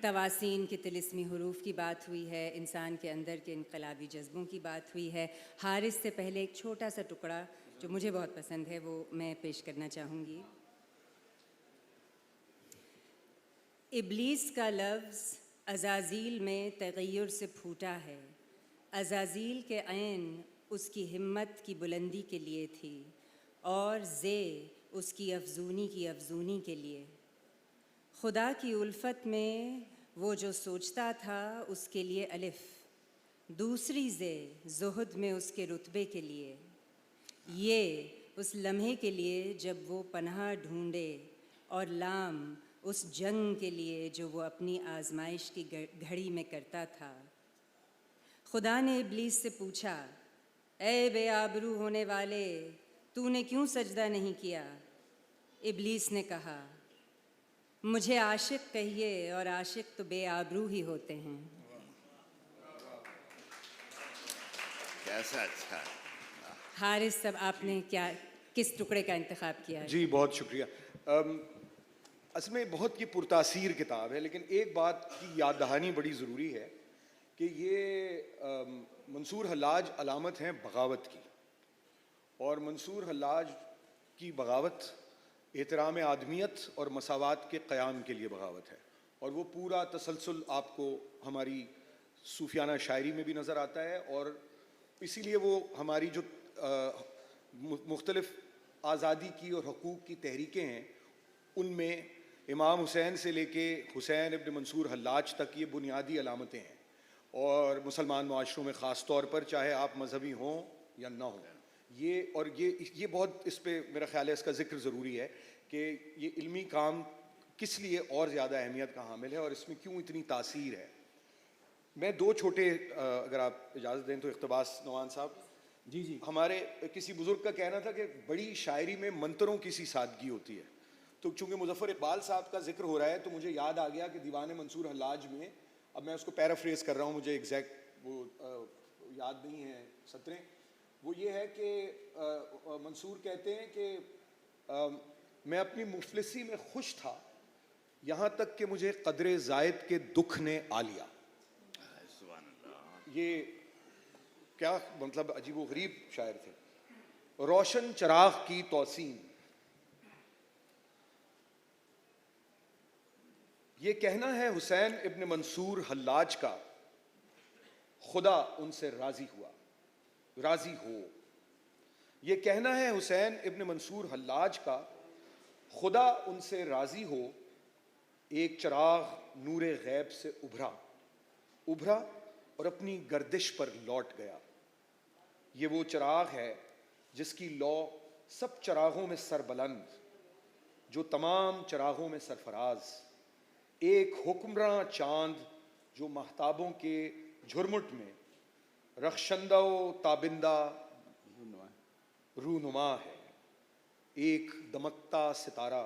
تواسین کے طلسمی حروف کی بات ہوئی ہے، انسان کے اندر کے انقلابی جذبوں کی بات ہوئی ہے۔ حارث سے پہلے ایک چھوٹا سا ٹکڑا جو مجھے بہت پسند ہے وہ میں پیش کرنا چاہوں گی۔ ابلیس کا لفظ عزازیل میں تغیر سے پھوٹا ہے، عزازیل کے عین اس کی ہمت کی بلندی کے لیے تھی اور زے اس کی افزونی کے لیے۔ خدا کی الفت میں وہ جو سوچتا تھا اس کے لیے الف، دوسری زے زہد میں اس کے رتبے کے لیے، یہ اس لمحے کے لیے جب وہ پناہ ڈھونڈے، اور لام اس جنگ کے لیے جو وہ اپنی آزمائش کی گھڑی میں کرتا تھا۔ خدا نے ابلیس سے پوچھا، اے بے آبرو ہونے والے، تو نے کیوں سجدہ نہیں کیا؟ ابلیس نے کہا، مجھے عاشق کہیے اور عاشق تو بے آبرو ہی ہوتے ہیں۔ کیسا اچھا ہے۔ حارث صاحب آپ نے کس ٹکڑے کا انتخاب کیا ہے؟ جی بہت شکریہ۔ اصل میں بہت یہ پرتاثیر کتاب ہے، لیکن ایک بات کی یاد دہانی بڑی ضروری ہے کہ یہ منصور حلاج علامت ہیں بغاوت کی، اور منصور حلاج کی بغاوت احترام آدمیت اور مساوات کے قیام کے لیے بغاوت ہے، اور وہ پورا تسلسل آپ کو ہماری صوفیانہ شاعری میں بھی نظر آتا ہے، اور اسی لیے وہ ہماری جو مختلف آزادی کی اور حقوق کی تحریکیں ہیں ان میں امام حسین سے لے کے حسین ابن منصور حلاج تک یہ بنیادی علامتیں ہیں، اور مسلمان معاشروں میں خاص طور پر چاہے آپ مذہبی ہوں یا نہ ہوں، یہ بہت اس پہ میرا خیال ہے اس کا ذکر ضروری ہے کہ یہ علمی کام کس لیے اور زیادہ اہمیت کا حامل ہے اور اس میں کیوں اتنی تاثیر ہے۔ میں دو چھوٹے اگر آپ اجازت دیں تو اقتباس نعمان صاحب۔ جی ہمارے کسی بزرگ کا کہنا تھا کہ بڑی شاعری میں منتروں کی سی سادگی ہوتی ہے، تو چونکہ مظفر اقبال صاحب کا ذکر ہو رہا ہے تو مجھے یاد آ گیا کہ دیوان منصور حلاج میں، اب میں اس کو پیرافریز کر رہا ہوں، مجھے ایگزیکٹ وہ یاد نہیں ہے سطریں، وہ یہ ہے کہ منصور کہتے ہیں کہ میں اپنی مفلسی میں خوش تھا یہاں تک کہ مجھے قدر زائد کے دکھ نے آ لیا۔ یہ کیا مطلب عجیب و غریب شاعر تھے۔ روشن چراغ کی توسین، یہ کہنا ہے حسین ابن منصور حلاج کا، خدا ان سے راضی ہو۔ یہ کہنا ہے حسین ابن منصور حلاج کا، خدا ان سے راضی ہو۔ ایک چراغ نور غیب سے ابھرا اور اپنی گردش پر لوٹ گیا۔ یہ وہ چراغ ہے جس کی لو سب چراغوں میں سربلند، جو تمام چراغوں میں سرفراز، ایک حکمراں چاند جو مہتابوں کے جھرمٹ میں رخشندہ و تابندہ رونما ہے، ایک دمکتا ستارہ،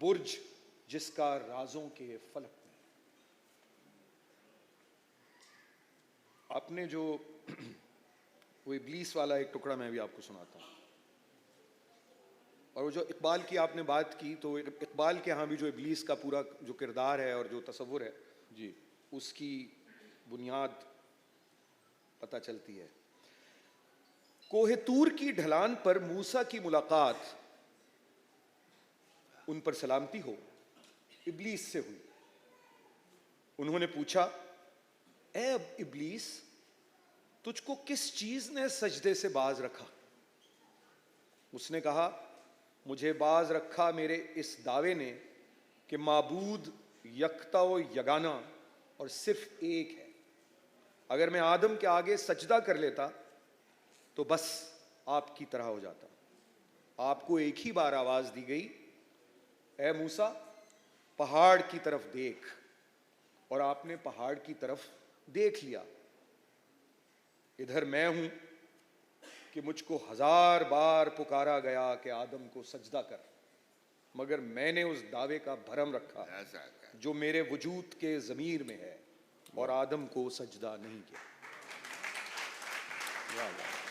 برج جس کا رازوں کے فلک میں۔ آپ نے جو وہ ابلیس والا ایک ٹکڑا میں بھی آپ کو سناتا ہوں، اور وہ جو اقبال کی آپ نے بات کی، تو اقبال کے ہاں بھی جو ابلیس کا پورا جو کردار ہے اور جو تصور ہے جی اس کی بنیاد پتہ چلتی ہے۔ کوہ طور کی ڈھلان پر موسیٰ کی ملاقات، ان پر سلامتی ہو، ابلیس سے ہوئی۔ انہوں نے پوچھا، اے ابلیس، تجھ کو کس چیز نے سجدے سے باز رکھا؟ اس نے کہا، مجھے باز رکھا میرے اس دعوے نے کہ معبود یکتا و یگانہ اور صرف ایک ہے۔ اگر میں آدم کے آگے سجدہ کر لیتا تو بس آپ کی طرح ہو جاتا۔ آپ کو ایک ہی بار آواز دی گئی، اے موسیٰ پہاڑ کی طرف دیکھ، اور آپ نے پہاڑ کی طرف دیکھ لیا۔ ادھر میں ہوں کہ مجھ کو 1000 بار پکارا گیا کہ آدم کو سجدہ کر، مگر میں نے اس دعوے کا بھرم رکھا جو میرے وجود کے ضمیر میں ہے، اور آدم کو سجدہ نہیں کیا۔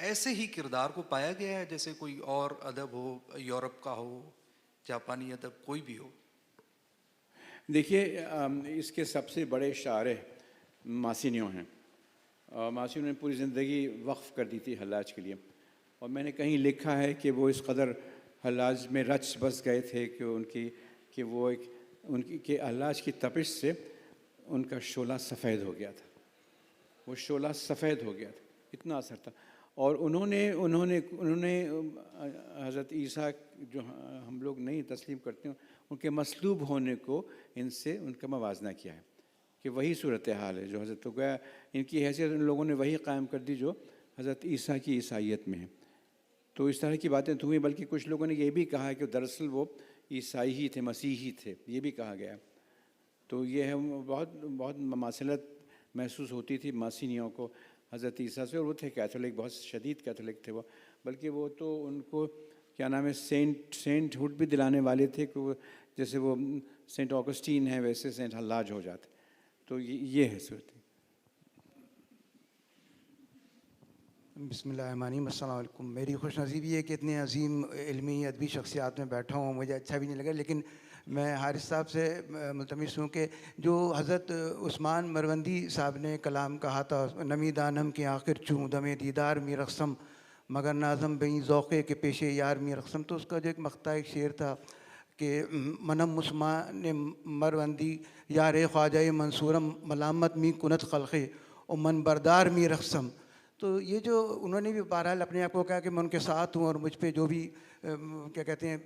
ایسے ہی کردار کو پایا گیا ہے جیسے کوئی اور ادب ہو، یورپ کا ہو، جاپانی ادب، کوئی بھی ہو؟ دیکھیے اس کے سب سے بڑے شاعر ماسینیو ہیں، اور ماسینیو نے پوری زندگی وقف کر دی تھی حلاج کے لیے، اور میں نے کہیں لکھا ہے کہ وہ اس قدر حلاج میں رچ بس گئے تھے کہ حلاج کی تپش سے ان کا شعلہ سفید ہو گیا تھا، وہ شعلہ سفید ہو گیا تھا، اتنا اثر تھا۔ اور انہوں نے حضرت عیسیٰ جو ہم لوگ نہیں تسلیم کرتے ہیں، ان کے مصلوب ہونے کو ان سے ان کا موازنہ کیا ہے کہ وہی صورتحال ہے جو حضرت، تو گویا ان کی حیثیت ان لوگوں نے وہی قائم کر دی جو حضرت عیسیٰ کی عیسائیت میں ہے۔ تو اس طرح کی باتیں تو ہوئیں، بلکہ کچھ لوگوں نے یہ بھی کہا ہے کہ دراصل وہ عیسائی ہی تھے، مسیحی تھے، یہ بھی کہا گیا۔ تو یہ ہے بہت مماثلت محسوس ہوتی تھی ماسینیو کو حضرت عیسیٰ سے، اور وہ تھے کیتھولک، بہت شدید کیتھولک تھے وہ، بلکہ وہ تو ان کو کیا نام ہے سینٹ ہوڈ بھی دلانے والے تھے کہ وہ جیسے وہ سینٹ آگسٹین ہے ویسے سینٹ حلاج ہو جاتے۔ تو یہ ہے صورت۔ بسم اللہ الرحمن الرحیم، السلام علیکم۔ میری خوش نصیبی یہ کہ اتنے عظیم علمی ادبی شخصیات میں بیٹھا ہوں، مجھے اچھا بھی نہیں لگا، لیکن میں حارث صاحب سے ملتمس ہوں کہ جو حضرت عثمان مروندی صاحب نے کلام کہا تھا، نمی دانم کے آخر چوں دم دیدار می رقصم مگر نازم بیں ذوقے کے پیشے یار می رقصم، تو اس کا جو ایک مقطع ایک شعر تھا کہ منم عثمان مروندی یار خواجہ منصورم ملامت می کنت خلقے اور من بردار می رقصم۔ تو یہ جو انہوں نے بھی بہرحال اپنے آپ کو کہا کہ میں ان کے ساتھ ہوں اور مجھ پہ جو بھی کیا کہتے ہیں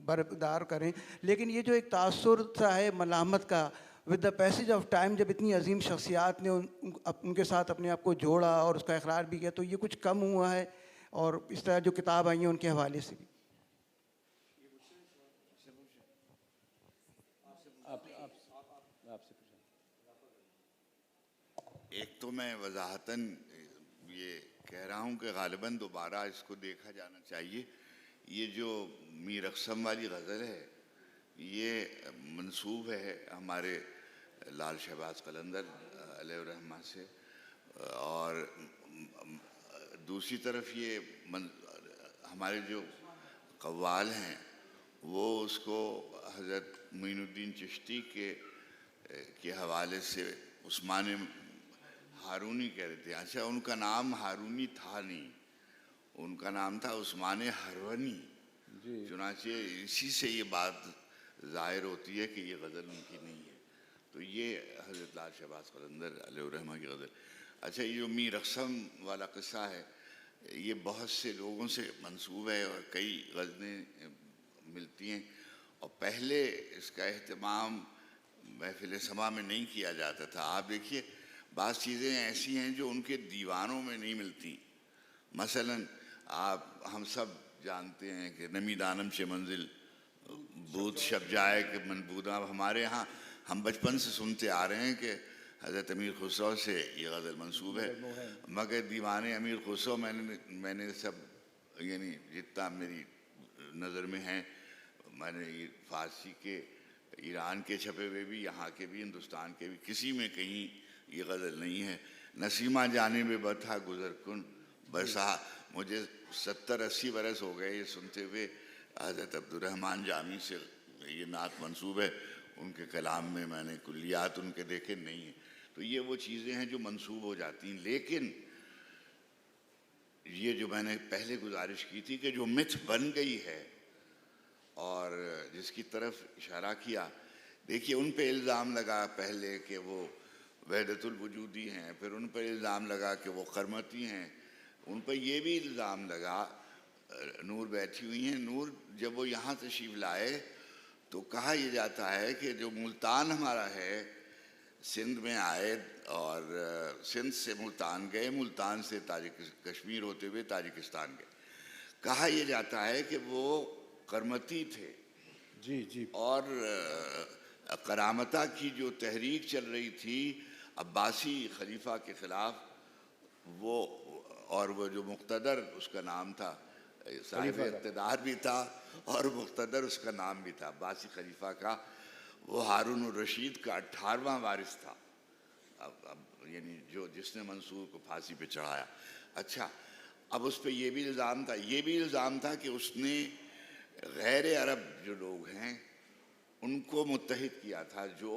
بردار کریں، لیکن یہ جو ایک تاثر سا ہے ملامت کا with the passage of time, جب اتنی عظیم شخصیات نے ان کے ساتھ اپنے آپ کو جوڑا اور اس کا اقرار بھی کیا، تو یہ کچھ کم ہوا ہے، اور اس طرح جو کتاب آئی ہیں ان کے حوالے سے بھی۔ ایک تو میں وضاحتاً یہ کہہ رہا ہوں کہ غالباً دوبارہ اس کو دیکھا جانا چاہیے۔ یہ جو میر اقسم والی غزل ہے یہ منسوب ہے ہمارے لال شہباز قلندر علیہ الرحمہ سے، اور دوسری طرف یہ ہمارے جو قوال ہیں وہ اس کو حضرت معین الدین چشتی کے حوالے سے عثمان ہارونی کہہ رہے تھے۔ اچھا، ان کا نام ہارونی تھا نہیں، ان کا نام تھا عثمان ہرونی۔ چنانچہ اسی سے یہ بات ظاہر ہوتی ہے کہ یہ غزل ان کی نہیں ہے۔ تو یہ حضرت لال شہباز قلندر علیہ الرحمہ کی غزل۔ اچھا، یہ جو میر اقسم والا قصہ ہے یہ بہت سے لوگوں سے منسوب ہے اور کئی غزلیں ملتی ہیں، اور پہلے اس کا اہتمام محفل سما میں نہیں کیا جاتا تھا۔ آپ دیکھیے بعض چیزیں ایسی ہیں جو ان کے دیوانوں میں نہیں ملتی۔ مثلا ہم سب جانتے ہیں کہ نمی دانم چے منزل بود شب جائے کہ منبودہ، ہمارے ہاں ہم بچپن سے سنتے آ رہے ہیں کہ حضرت امیر خسرو سے یہ غزل منسوب ہے، مگر دیوان امیر خسرو میں نے سب یعنی جتنا میری نظر میں ہیں، میں نے یہ فارسی کے ایران کے چھپے ہوئے بھی، یہاں کے بھی، ہندوستان کے بھی، کسی میں کہیں یہ غزل نہیں ہے۔ نسیمہ جانب بتھا گزر کن برسا، مجھے 70-80 برس ہو گئے یہ سنتے ہوئے۔ حضرت عبدالرحمن جامی سے یہ نعت منسوب ہے، ان کے کلام میں میں نے کلیات ان کے دیکھے نہیں ہیں۔ تو یہ وہ چیزیں ہیں جو منسوب ہو جاتی ہیں، لیکن یہ جو میں نے پہلے گزارش کی تھی کہ جو متھ بن گئی ہے اور جس کی طرف اشارہ کیا، دیکھیے ان پہ الزام لگا پہلے کہ وہ وحدت الوجودی ہیں، پھر ان پر الزام لگا کہ وہ قرمتی ہیں، ان پر یہ بھی الزام لگا نور بیٹھی ہوئی ہیں۔ نور جب وہ یہاں تشریف لائے تو کہا یہ جاتا ہے کہ جو ملتان ہمارا ہے، سندھ میں آئے اور سندھ سے ملتان گئے، ملتان سے کشمیر ہوتے ہوئے تاجکستان گئے، کہا یہ جاتا ہے کہ وہ قرمتی تھے۔ جی اور کرامتہ کی جو تحریک چل رہی تھی عباسی خلیفہ کے خلاف، وہ جو مقتدر اس کا نام تھا، صاحب اقتدار بھی تھا اور مقتدر اس کا نام بھی تھا عباسی خلیفہ کا، وہ ہارون الرشید کا 18واں وارث تھا، یعنی جس نے منصور کو پھانسی پہ چڑھایا۔ اچھا، اب اس پہ یہ بھی الزام تھا کہ اس نے غیر عرب جو لوگ ہیں ان کو متحد کیا تھا، جو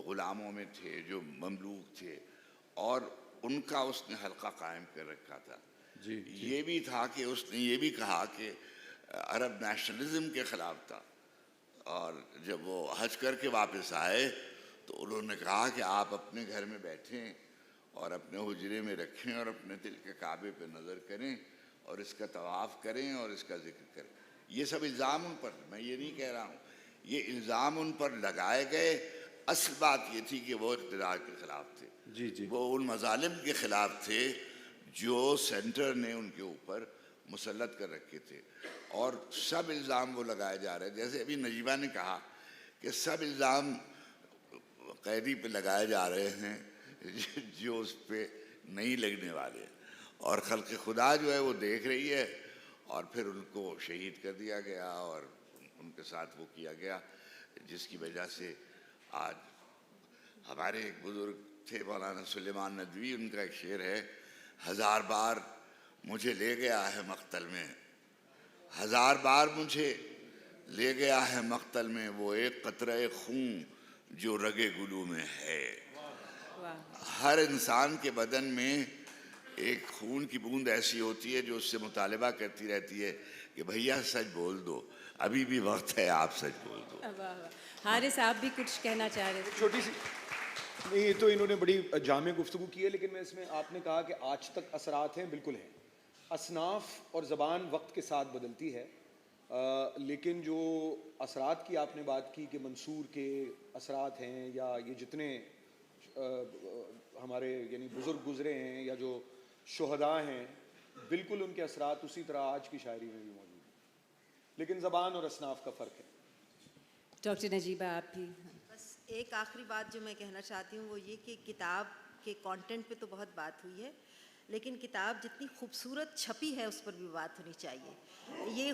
غلاموں میں تھے، جو مملوک تھے، اور ان کا اس نے حلقہ قائم کر رکھا تھا۔ یہ بھی تھا کہ اس نے یہ بھی کہا کہ عرب نیشنلزم کے خلاف تھا، اور جب وہ حج کر کے واپس آئے تو انہوں نے کہا کہ آپ اپنے گھر میں بیٹھیں اور اپنے حجرے میں رکھیں اور اپنے دل کے کعبے پہ نظر کریں اور اس کا طواف کریں اور اس کا ذکر کریں۔ یہ سب الزام ان پر، میں یہ نہیں کہہ رہا ہوں، یہ الزام ان پر لگائے گئے۔ اصل بات یہ تھی کہ وہ اقتدار کے خلاف تھے، وہ ان مظالم کے خلاف تھے جو سینٹر نے ان کے اوپر مسلط کر رکھے تھے، اور سب الزام وہ لگائے جا رہے ہیں۔ جیسے ابھی نجیبہ نے کہا کہ سب الزام قیدی پہ لگائے جا رہے ہیں جو اس پہ نہیں لگنے والے، اور خلق خدا جو ہے وہ دیکھ رہی ہے، اور پھر ان کو شہید کر دیا گیا اور ان کے ساتھ وہ کیا گیا، جس کی وجہ سے آج ہمارے ایک بزرگ تھے مولانا سلیمان ندوی، ان کا ایک شعر ہے، 1000 بار مجھے لے گیا ہے مقتل میں، 1000 بار مجھے لے گیا ہے مقتل میں، وہ ایک قطرہ خون جو رگے گلو میں ہے۔ ہر انسان کے بدن میں ایک خون کی بوند ایسی ہوتی ہے جو اس سے مطالبہ کرتی رہتی ہے کہ بھیا سچ بول دو، ابھی بھی وقت ہے، آپ سچ بول دو۔ حارث آپ بھی کچھ کہنا چاہ رہے تھے؟ چھوٹی سی نہیں، یہ تو انہوں نے بڑی جامع گفتگو کی ہے، لیکن میں اس میں آپ نے کہا کہ آج تک اثرات ہیں، بالکل ہیں۔ اصناف اور زبان وقت کے ساتھ بدلتی ہے، لیکن جو اثرات کی آپ نے بات کی کہ منصور کے اثرات ہیں، یا یہ جتنے ہمارے یعنی بزرگ گزرے ہیں یا جو شہداء ہیں، بالکل ان کے اثرات اسی طرح آج کی شاعری میں بھی موجود ہیں، لیکن زبان اور اصناف کا فرق ہے۔ ڈاکٹر نجیبہ آپ بھی؟ بس ایک آخری بات جو میں کہنا چاہتی ہوں وہ یہ کہ کتاب کے کانٹینٹ پہ تو بہت بات ہوئی ہے، لیکن کتاب جتنی خوبصورت چھپی ہے اس پر بھی بات ہونی چاہیے۔ یہ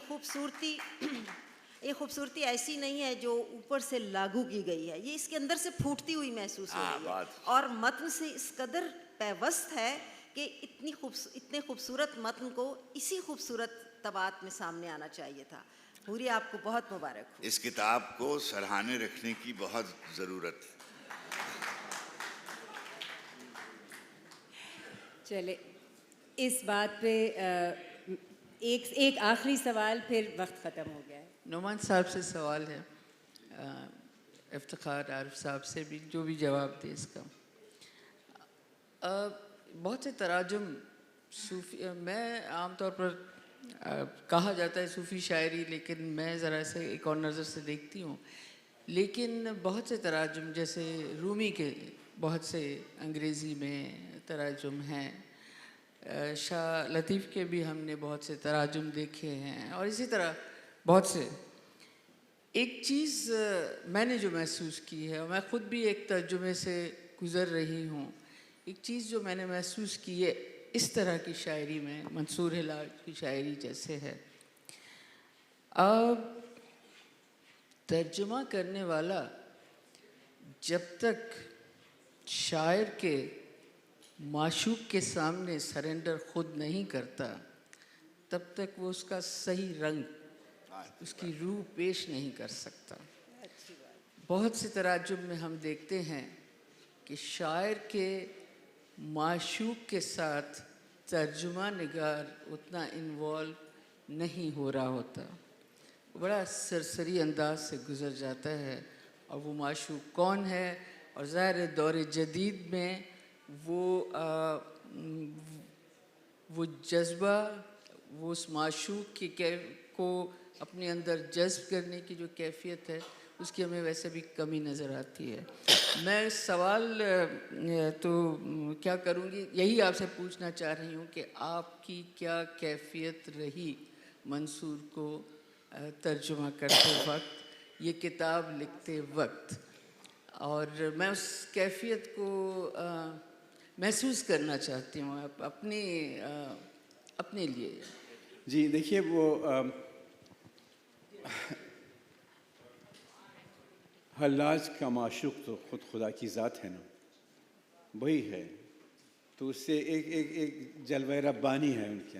خوبصورتی ایسی نہیں ہے جو اوپر سے لاگو کی گئی ہے، یہ اس کے اندر سے پھوٹتی ہوئی محسوس ہو رہی ہے، اور متن سے اس قدر پیوست ہے کہ اتنے خوبصورت متن کو اسی خوبصورت طباعت میں سامنے آنا چاہیے تھا۔ حوری آپ کو بہت مبارک ہو۔ اس کتاب کو سراہانے رکھنے کی بہت ضرورت ہے۔ چلے اس بات پہ ایک آخری سوال، پھر وقت ختم ہو گیا ہے۔ نعمان صاحب سے سوال ہے، افتخار عارف صاحب سے بھی جو بھی جواب دے اس کا۔ بہت سے تراجم صوفی، میں عام طور پر کہا جاتا ہے صوفی شاعری، لیکن میں ذرا سے ایک اور نظر سے دیکھتی ہوں، لیکن بہت سے تراجم جیسے رومی کے بہت سے انگریزی میں تراجم ہیں، شاہ لطیف کے بھی ہم نے بہت سے تراجم دیکھے ہیں، اور اسی طرح بہت سے۔ ایک چیز میں نے جو محسوس کی ہے، اور میں خود بھی ایک ترجمے سے گزر رہی ہوں، ایک چیز جو میں نے محسوس کی ہے اس طرح کی شاعری میں، منصور ہلال کی شاعری جیسے ہے، اب ترجمہ کرنے والا جب تک شاعر کے معشوق کے سامنے سرنڈر خود نہیں کرتا، تب تک وہ اس کا صحیح رنگ، اس کی روح پیش نہیں کر سکتا۔ بہت سے تراجم میں ہم دیکھتے ہیں کہ شاعر کے معشوق کے ساتھ ترجمہ نگار اتنا انوالو نہیں ہو رہا ہوتا، بڑا سرسری انداز سے گزر جاتا ہے، اور وہ معشوق کون ہے؟ اور ظاہر دور جدید میں وہ جذبہ، وہ اس معشوق کی کو اپنے اندر جذب کرنے کی جو کیفیت ہے، اس کی ہمیں ویسے بھی کمی نظر آتی ہے۔ میں سوال تو کیا کروں گی، یہی آپ سے پوچھنا چاہ رہی ہوں کہ آپ کی کیا کیفیت رہی منصور کو ترجمہ کرتے وقت، یہ کتاب لکھتے وقت، اور میں اس کیفیت کو محسوس کرنا چاہتی ہوں اپنے لیے۔ جی دیکھیے، وہ حلاج کا معشوق تو خود خدا کی ذات ہے نا، وہی ہے، تو اس سے ایک جلوہ ربانی ہے ان کے،